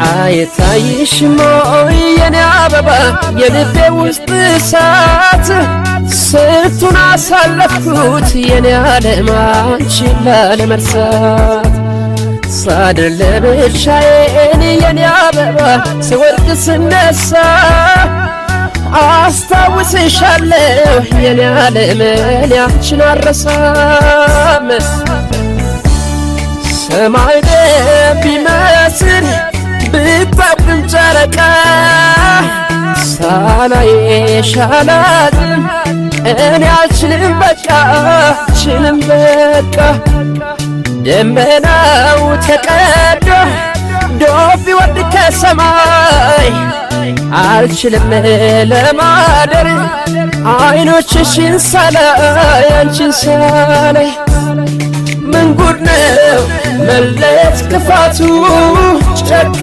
አይታይሽም ወይ የኔ አበባ የልቤ ውስጥ እሳት ስንቱን አሳለፍኩት የኔ ዓለም አንቺን ላለመርሳት ሳድር ለብቻዬን የኔ አበባ ስወድቅ ስነሳ አስታውስሻለሁ የኔ ዓለም እኔ አንቺን አልረሳም ሰማይ ቢመስል ብታብም ጨረቃ ሳላይሽ አላድርም እኔ አልችልም በቃ አልችልም በቃ ደመናው ተቀዶ ዶፍ ቢወርድ ከሰማይ አልችልም ለማደር አይኖችሽን ሳላይ አንቺን ሳላይ ምን ጉድ ነው መለየት ክፋቱ ጨክኖ